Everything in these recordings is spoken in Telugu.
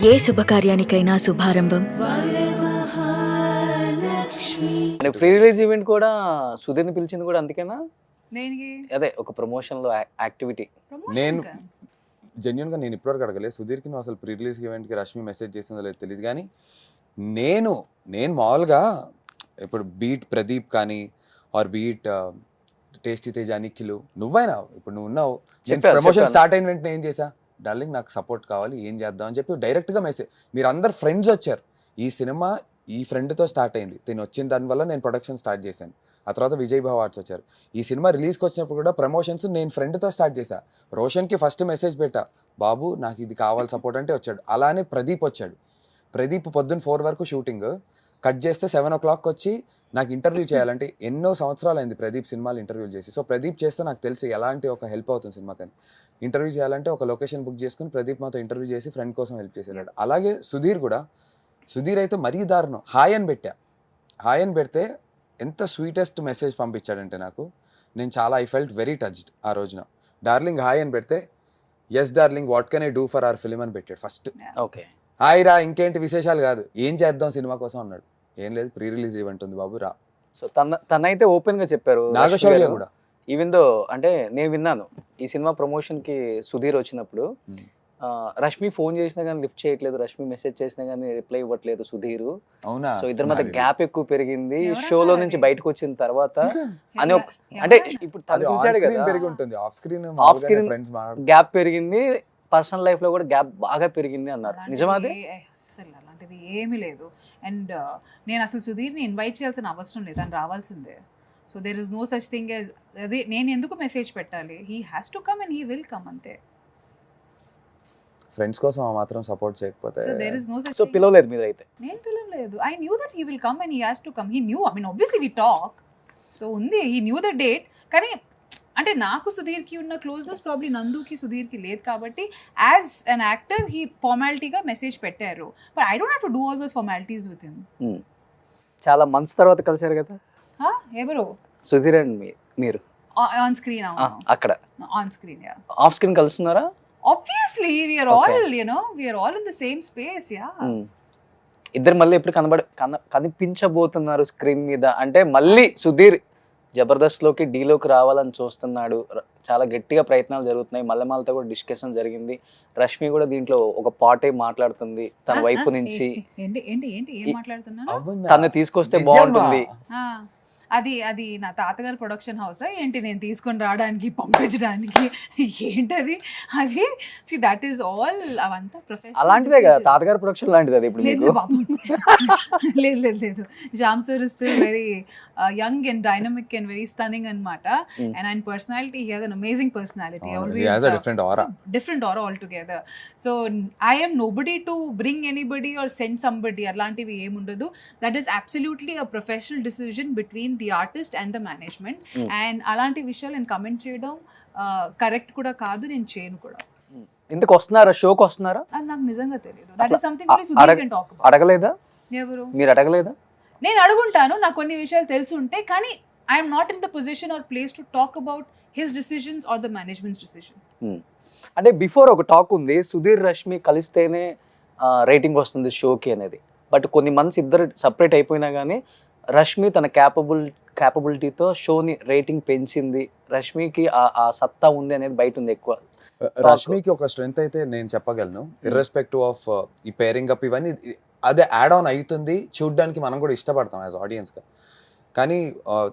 ఏ శుభకార్యానికైనా శుభారంభం. ప్రీ రిలీజ్ ఈవెంట్ కూడా సుధీర్ని పిలిచింది కూడా అందుకేనా? దేనికి? అదే ఒక ప్రమోషన్ లో యాక్టివిటీ. నేను జెన్యున్ గా నేను ఇప్పటివరకు అడగలేదు సుధీర్కి నువ్వు అసలు ప్రీ రిలీజ్ ఈవెంట్కి రష్మి మెసేజ్ చేసిందో లేదో తెలియదు, కానీ నేను మామూలుగా ఇప్పుడు బీట్ ప్రదీప్ కానీ or beat tasty Teja Nikhil నువ్వైనా ఇప్పుడు నువ్వు ఉన్నావు, ప్రమోషన్ స్టార్ట్ అయిన వెంటనే ఏం చేసా, డార్లింగ్ నాకు సపోర్ట్ కావాలి ఏం చేద్దాం అని చెప్పి డైరెక్ట్గా మెసేజ్. మీరు అందరు ఫ్రెండ్స్ వచ్చారు, ఈ సినిమా ఈ ఫ్రెండ్తో స్టార్ట్ అయింది, తిని వచ్చిన దానివల్ల నేను ప్రొడక్షన్ స్టార్ట్ చేశాను. ఆ తర్వాత విజయ్ భావ్ ఆర్ట్స్ వచ్చారు. ఈ సినిమా రిలీజ్కి వచ్చినప్పుడు కూడా ప్రమోషన్స్ నేను ఫ్రెండ్తో స్టార్ట్ చేశా. రోషన్కి ఫస్ట్ మెసేజ్ పెట్టా, బాబు నాకు ఇది కావాలి సపోర్ట్ అంటే వచ్చాడు. అలానే ప్రదీప్ వచ్చాడు. ప్రదీప్ పొద్దున్న 4 వరకు షూటింగ్ కట్ చేస్తే 7 o'clock వచ్చి నాకు ఇంటర్వ్యూ చేయాలంటే ఎన్నో సంవత్సరాలు అయింది ప్రదీప్ సినిమాలు ఇంటర్వ్యూలు చేసి. సో ప్రదీప్ చేస్తే నాకు తెలిసి ఎలాంటి ఒక హెల్ప్ అవుతుంది సినిమాకని. ఇంటర్వ్యూ చేయాలంటే ఒక లొకేషన్ బుక్ చేసుకుని ప్రదీప్ మాతో ఇంటర్వ్యూ చేసి ఫ్రెండ్ కోసం హెల్ప్ చేసేవాడు. అలాగే సుధీర్ కూడా, సుధీర్ అయితే మరీ దారుణం. హాయ్ అని పెట్టా, హాయ్ అని పెడితే ఎంత స్వీటెస్ట్ మెసేజ్ పంపించాడంటే నాకు, నేను చాలా ఐ ఫెల్ట్ వెరీ టచ్డ్ ఆ రోజున. డార్లింగ్ హాయ్ అని పెడితే yes darling what can I do for our film అని పెట్టాడు ఫస్ట్. ఓకే హాయ్ రా, ఇంకేంటి విశేషాలు కాదు, ఏం చేద్దాం సినిమా కోసం అన్నాడు. ఏం లేదు ప్రీ రిలీజ్ ఈవెంట్ ఉంది బాబు రా. సో తనైతే ఓపెన్ గా చెప్పారు. నాగశౌర్య కూడా ఈవెన్ దో అంటే నేను విన్నాను ఈ సినిమా ప్రమోషన్ కి సుధీర్ వచ్చినప్పుడు రష్మి ఫోన్ చేసినా కానీ లిఫ్ట్ చేయట్లేదు, రష్మి మెసేజ్ చేసినా కానీ రిప్లై ఇవ్వట్లేదు సుధీర్. అవునా? సో ఇద్దరి మధ్య గ్యాప్ ఎక్కువ పెరిగింది షోలో నుంచి బయటకు వచ్చిన తర్వాత అని అంటే ఇప్పుడు తను చూసాడు కదా, పెరిగి ఉంటుంది ఆఫ్ స్క్రీన్ గ్యాప్ పెరిగింది, పర్సనల్ లైఫ్ లో కూడా గ్యాప్ బాగా పెరిగింది అన్నారు. నిజమా? అసలు అలాంటిది ఏమీ లేదు. అండ్ నేను అసలు సుధీర్ని ఇన్వైట్ చేయాల్సిన అవసరం లేదు, తను రావాల్సిందే. So there is no such thing as అదే నేను ఎందుకు మెసేజ్ పెట్టాలి, he has to come and he will come అంతే. ఫ్రెండ్స్ కోసం ఆ మాత్రం సపోర్ట్ చేయకపోతే there is no such. So పిలవలేదు మీరు అయితే? నేను పిలవలేదు. I knew that he will come and he has to come. He knew, I mean obviously we talk. So ఉంది, హీ న్యూ ద డేట్. కానీ అంటే నాకు సుధీర్కి ఉన్న క్లోజ్నెస్ ప్రాబ్లీ నందుకి సుధీర్కి లేదు కాబట్టి యాజ్ అన్ యాక్టర్ హీ ఫార్మాలిటీగా మెసేజ్ పెట్టారు. But I don't have to do all those formalities with him. చాలా మంత్స్ తర్వాత కలిసారు కదా ఎవరు? సుధీర్ అండ్ మీరు ఆన్ స్క్రీన్. అక్కడ on screen, ya. Off screen కలుస్తున్నారా? Obviously we are all, you know, we are all in the same space, yeah. ఇద్దరు మళ్ళీ ఎప్పుడు కనిపించబోతున్నారు స్క్రీన్ మీద? అంటే మళ్ళీ సుధీర్ జబర్దస్త్ లోకి డీలోకి రావాలని చూస్తున్నాడు, చాలా గట్టిగా ప్రయత్నాలు జరుగుతున్నాయి. మల్లెమాలతో కూడా డిస్కషన్ జరిగింది, రష్మి కూడా దీంట్లో ఒక పాటే మాట్లాడుతుంది తన వైపు నుంచి. ఏంటి ఏంటి ఏంటి ఏం మాట్లాడుతున్నాను? తను తీసుకొస్తే బాగుంటుంది. అది నా తాతగారి ప్రొడక్షన్ హౌసా ఏంటి, నేను తీసుకొని రావడానికి పంపించడానికి ఏంటది? అది దట్ ఈస్ ఆల్, అవంతా ప్రొఫెషనల్. అలాంటిదే కదా తాతగారి ప్రొడక్షన్ లాంటిది అది ఇప్పుడు? లేదు లేదు లేదు లేదు. Jam sir is still very young and dynamic and very stunning అన్నమాట. అండ్ ఆయన personality, he has an amazing personality, always different aura all together. So I am nobody to bring anybody or send somebody, అలాంటివి ఏముండదు. That is absolutely a professional decision between the artist and the management. And అలాంటి విషయాలు నేను కమెంట్ చేయడం కరెక్ట్ కూడా కాదు, నేను చేయను కూడా. ఇందుకు వస్తున్నారా, షోకి వస్తున్నారా? అది నాకు నిజంగా తెలియదు. That is something very Sudheer can talk about. అడగలేదా? ఎవరు? మీరు అడగలేదా? నేను అడుగుంటాను, నాకు కొన్ని విషయాలు తెలిసి ఉంటాయి, కానీ I'm not in the position or place to talk about his decisions or the management's decision. అంటే బిఫోర్ ఒక టాక్ ఉంది సుధీర్ రష్మి కలిస్తేనే రేటింగ్ వస్తుంది షోకి అనేది. బట్ కొన్ని మంత్స్ ఇద్దరు సపరేట్ అయిపోయినా కానీ రష్మి తన క్యాపబిలిటీతో షోని రేటింగ్ పెంచింది, రష్మికి ఆ సత్తా ఉంది అనేది బయట ఉంది ఎక్కువ. రష్మికి ఒక స్ట్రెంగ్త్ అయితే నేను చెప్పగలను, ఇర్రెస్పెక్టివ్ ఆఫ్ ఈ పేరింగ్ అప్ ఇవన్నీ అదే యాడ్ ఆన్ అవుతుంది, చూడ్డానికి మనం కూడా ఇష్టపడతాం యాజ్ ఆడియన్స్గా. కానీ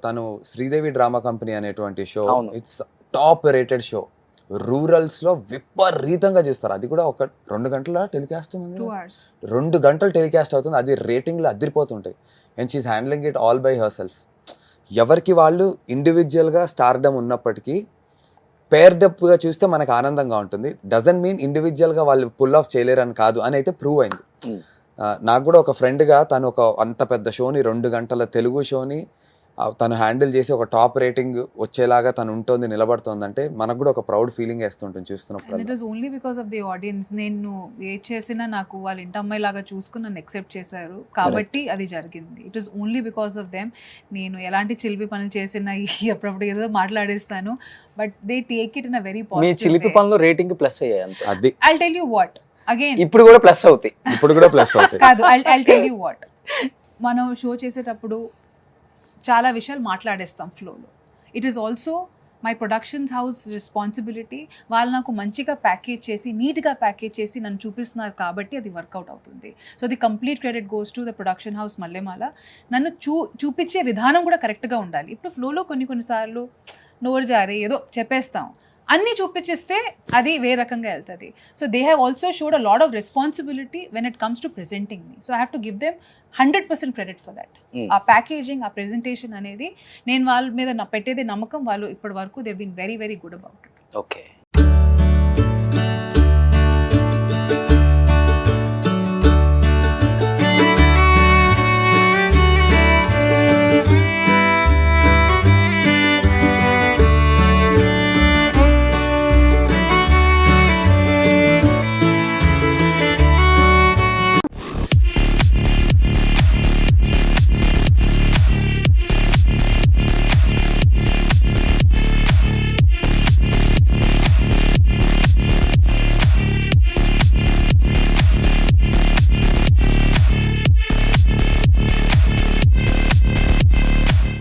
తను శ్రీదేవి డ్రామా కంపెనీ అనేటువంటి show, it's top rated show, రూరల్స్లో విపరీతంగా చేస్తారు. అది కూడా ఒక 2 గంటల టెలికాస్ట్ ఉంది, 2 గంటలు టెలికాస్ట్ అవుతుంది, అది రేటింగ్లు అదిరిపోతుంటాయి. And she is handling it all by herself. ఎవరికి వాళ్ళు ఇండివిజువల్గా స్టార్డమ్ ఉన్నప్పటికీ పేర్డప్గా చూస్తే మనకు ఆనందంగా ఉంటుంది. డజంట్ మీన్ ఇండివిజువల్గా వాళ్ళు పుల్ ఆఫ్ చేయలేరని కాదు అని అయితే ప్రూవ్ అయింది. నాకు కూడా ఒక ఫ్రెండ్గా తను ఒక అంత పెద్ద షోని, 2 గంటల తెలుగు షోని తను హ్యాండిల్ చేసి ఒక టాప్ రేటింగ్ వచ్చేలాగా తను ఉంటుంది, నిలబడుతుందంటే మనకు కూడా ఒక ప్రౌడ్ ఫీలింగ్ వేస్తుంటుంది చూస్తున్నప్పుడు. It was only because of the audience. నేను ఏ చేసినా నాకు వాళ్ళ ఇంటి అమ్మాయి లాగా చూసుకుని నన్ను యాక్సెప్ట్ చేశారు కాబట్టి అది జరిగింది. It was only because of them. నేను ఎలాంటి చిలిపి పనులు చేసినా అప్పుడప్పుడు ఏదో మాట్లాడేస్తాను, but they take it in a very positive way. మీ చిలిపి పనులు రేటింగ్ ప్లస్ అయ్యాయి అంతే. అది I'll tell you what, again ఇప్పుడు కూడా ప్లస్ అవుతాయి. ఇప్పుడు కూడా ప్లస్ అవుతాయి. కాదు, ఐ టెల్ యూ వాట్, మనం షో చేసేటప్పుడు చాలా విషయాలు మాట్లాడేస్తాం ఫ్లోలో. It is also my productions house responsibility. వాళ్ళు నాకు మంచిగా ప్యాకేజ్ చేసి, నీట్గా ప్యాకేజ్ చేసి నన్ను చూపిస్తున్నారు కాబట్టి అది వర్కౌట్ అవుతుంది. So the complete credit goes to the production house Mallemala. నన్ను చూపించే విధానం కూడా కరెక్ట్గా ఉండాలి. ఇప్పుడు ఫ్లోలో కొన్నిసార్లు నోరు జారి ఏదో చెప్పేస్తాం, అన్నీ చూపించేస్తే అది వేరే రకంగా వెళ్తుంది. So they have also showed a lot of responsibility when it comes to presenting me. So I have to give them 100% credit for that. ఆ ప్యాకేజింగ్, ఆ ప్రెజెంటేషన్ అనేది నేను వాళ్ళ మీద పెట్టేది నమ్మకం. వాళ్ళు ఇప్పటి వరకు they been very very good about it. Okay.